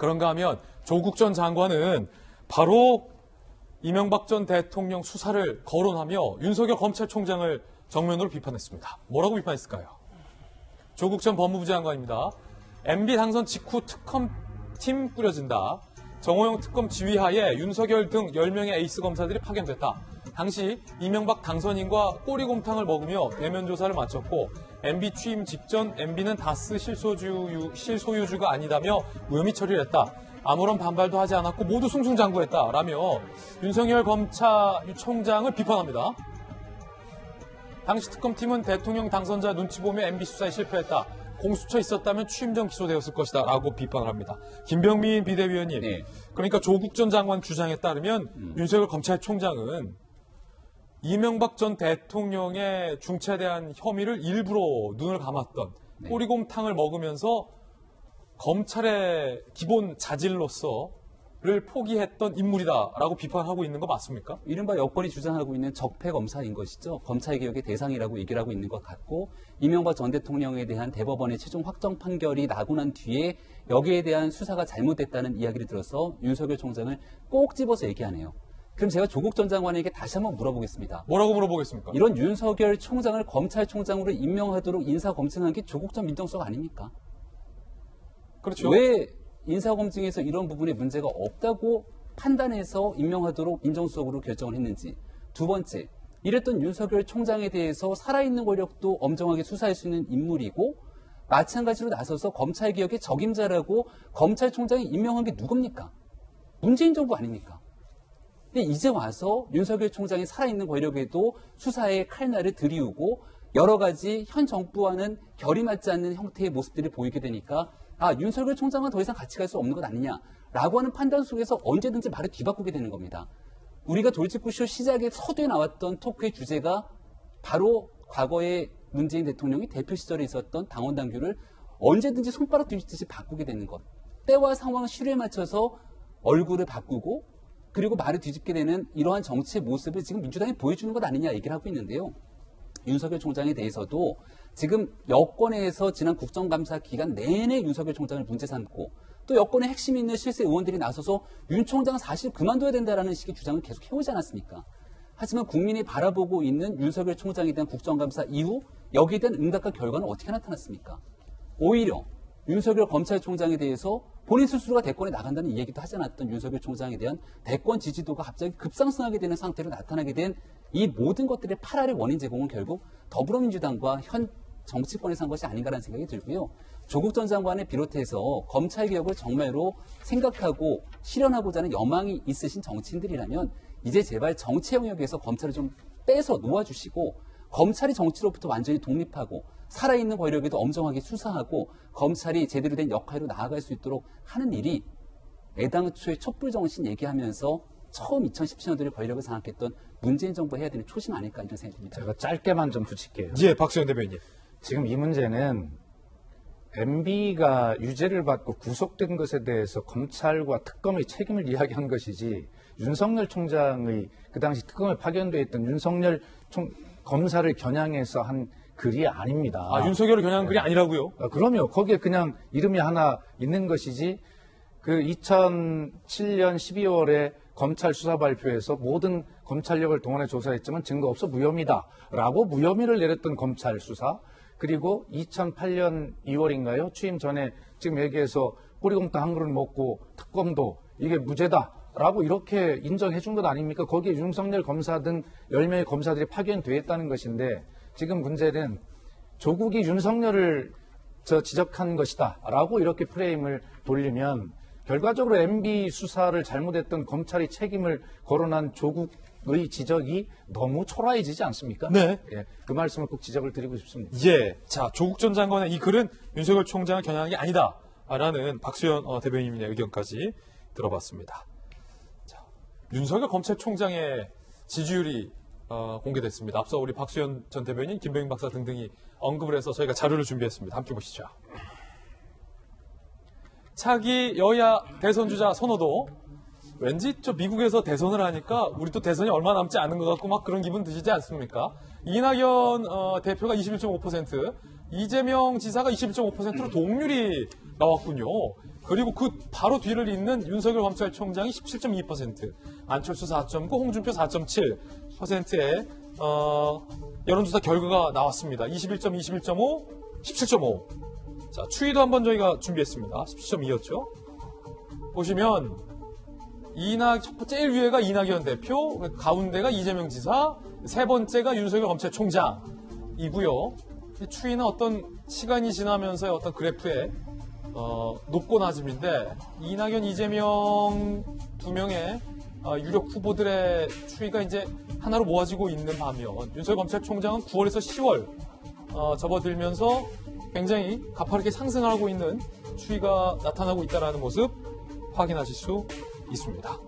그런가 하면 조국 전 장관은 바로 이명박 전 대통령 수사를 거론하며 윤석열 검찰총장을 정면으로 비판했습니다. 뭐라고 비판했을까요? 조국 전 법무부 장관입니다. MB 당선 직후 특검팀 꾸려진다. 정호영 특검 지휘하에 윤석열 등 10명의 에이스 검사들이 파견됐다. 당시 이명박 당선인과 꼬리곰탕을 먹으며 대면 조사를 마쳤고 MB 취임 직전 MB는 다스 실소유주가 아니다며 무혐의 처리를 했다. 아무런 반발도 하지 않았고 모두 승승장구했다. 라며 윤석열 검찰총장을 비판합니다. 당시 특검팀은 대통령 당선자 눈치 보며 MB 수사에 실패했다. 공수처 있었다면 취임 전 기소되었을 것이다. 라고 비판을 합니다. 김병민 비대위원님. 네. 그러니까 조국 전 장관 주장에 따르면 윤석열 검찰총장은 이명박 전 대통령의 중차대한 혐의를 일부러 눈을 감았던 꼬리곰탕을 먹으면서 검찰의 기본 자질로서를 포기했던 인물이다라고 비판하고 있는 거 맞습니까? 이른바 여권이 주장하고 있는 적폐 검사인 것이죠. 검찰개혁의 대상이라고 얘기를 하고 있는 것 같고 이명박 전 대통령에 대한 대법원의 최종 확정 판결이 나고 난 뒤에 여기에 대한 수사가 잘못됐다는 이야기를 들어서 윤석열 총장을 꼭 집어서 얘기하네요. 그럼 제가 조국 전 장관에게 다시 한번 물어보겠습니다. 뭐라고 물어보겠습니까? 이런 윤석열 총장을 검찰총장으로 임명하도록 인사검증한 게 조국 전 민정수석 아닙니까? 그렇죠. 왜 인사검증에서 이런 부분에 문제가 없다고 판단해서 임명하도록 민정수석으로 결정을 했는지. 두 번째, 이랬던 윤석열 총장에 대해서 살아있는 권력도 엄정하게 수사할 수 있는 인물이고 마찬가지로 나서서 검찰개혁의 적임자라고 검찰총장이 임명한 게 누굽니까? 문재인 정부 아닙니까? 근데 이제 와서 윤석열 총장이 살아있는 권력에도 수사의 칼날을 들이우고 여러 가지 현 정부와는 결이 맞지 않는 형태의 모습들이 보이게 되니까 윤석열 총장은 더 이상 같이 갈 수 없는 것 아니냐라고 하는 판단 속에서 언제든지 말을 뒤바꾸게 되는 겁니다. 우리가 돌직구쇼 시작에 서두에 나왔던 토크의 주제가 바로 과거에 문재인 대통령이 대표 시절에 있었던 당원 당규를 언제든지 손바닥 뒤집듯이 바꾸게 되는 것. 때와 상황 시류에 맞춰서 얼굴을 바꾸고 그리고 말을 뒤집게 되는 이러한 정치의 모습을 지금 민주당이 보여주는 것 아니냐 얘기를 하고 있는데요. 윤석열 총장에 대해서도 지금 여권에서 지난 국정감사 기간 내내 윤석열 총장을 문제 삼고 또 여권의 핵심 있는 실세 의원들이 나서서 윤 총장 사실 그만둬야 된다라는 식의 주장을 계속 해오지 않았습니까? 하지만 국민이 바라보고 있는 윤석열 총장에 대한 국정감사 이후 여기에 대한 응답과 결과는 어떻게 나타났습니까? 오히려 윤석열 검찰총장에 대해서 본인 스스로가 대권에 나간다는 이야기도 하지 않았던 윤석열 총장에 대한 대권 지지도가 갑자기 급상승하게 되는 상태로 나타나게 된 이 모든 것들의 파랄의 원인 제공은 결국 더불어민주당과 현 정치권에서 한 것이 아닌가라는 생각이 들고요. 조국 전 장관을 비롯해서 검찰개혁을 정말로 생각하고 실현하고자 하는 여망이 있으신 정치인들이라면 이제 제발 정치 영역에서 검찰을 좀 빼서 놓아주시고 검찰이 정치로부터 완전히 독립하고 살아있는 권력에도 엄정하게 수사하고 검찰이 제대로 된 역할로 나아갈 수 있도록 하는 일이 애당초에 촛불정신 얘기하면서 처음 2017년도에 권력을 장악했던 문재인 정부가 해야 되는 초심 아닐까 이런 생각이 듭니다. 제가 짧게만 좀 붙일게요. 예, 박수현 대변인. 지금 이 문제는 MB가 유죄를 받고 구속된 것에 대해서 검찰과 특검의 책임을 이야기한 것이지 윤석열 총장의 그 당시 특검에 파견돼 있던 윤석열 검사를 겨냥해서 한 글이 아닙니다. 윤석열을 겨냥한 글이 아니라고요? 그럼요. 거기에 그냥 이름이 하나 있는 것이지 그 2007년 12월에 검찰 수사 발표에서 모든 검찰력을 동원해 조사했지만 증거 없어 무혐의다라고 무혐의를 내렸던 검찰 수사 그리고 2008년 2월인가요? 취임 전에 지금 얘기해서 꼬리곰탕 한 그릇 먹고 특검도 이게 무죄다라고 이렇게 인정해 준 것 아닙니까? 거기에 윤석열 검사 등 10명의 검사들이 파견돼 있다는 것인데 지금 문제는 조국이 윤석열을 지적한 것이다라고 이렇게 프레임을 돌리면 결과적으로 MB 수사를 잘못했던 검찰이 책임을 거론한 조국의 지적이 너무 초라해지지 않습니까? 네. 예, 그 말씀을 꼭 지적을 드리고 싶습니다. 예. 자, 조국 전 장관의 이 글은 윤석열 총장을 겨냥한 게 아니다라는 박수현 대변인의 의견까지 들어봤습니다. 자, 윤석열 검찰총장의 지지율이 공개됐습니다. 앞서 우리 박수현 전 대변인, 김병민 박사 등등이 언급을 해서 저희가 자료를 준비했습니다. 함께 보시죠. 차기 여야 대선 주자 선호도 왠지 미국에서 대선을 하니까 우리 또 대선이 얼마 남지 않은 것 같고 막 그런 기분 드시지 않습니까? 이낙연 대표가 21.5%, 이재명 지사가 21.5%로 동률이 나왔군요. 그리고 그 바로 뒤를 잇는 윤석열 검찰총장이 17.2%, 안철수 4.9, 홍준표 4.7%의 여론조사 결과가 나왔습니다. 21.2, 21.5, 17.5. 자, 추이도 한번 저희가 준비했습니다. 17.2였죠. 보시면 제일 위에가 이낙연 대표, 가운데가 이재명 지사, 세 번째가 윤석열 검찰총장이고요. 추이는 어떤 시간이 지나면서의 어떤 그래프의 높고 낮음인데 이낙연, 이재명 두 명의 유력 후보들의 추이가 이제 하나로 모아지고 있는 반면 윤석열 검찰총장은 9월에서 10월 접어들면서 굉장히 가파르게 상승하고 있는 추이가 나타나고 있다는 모습 확인하실 수 있습니다.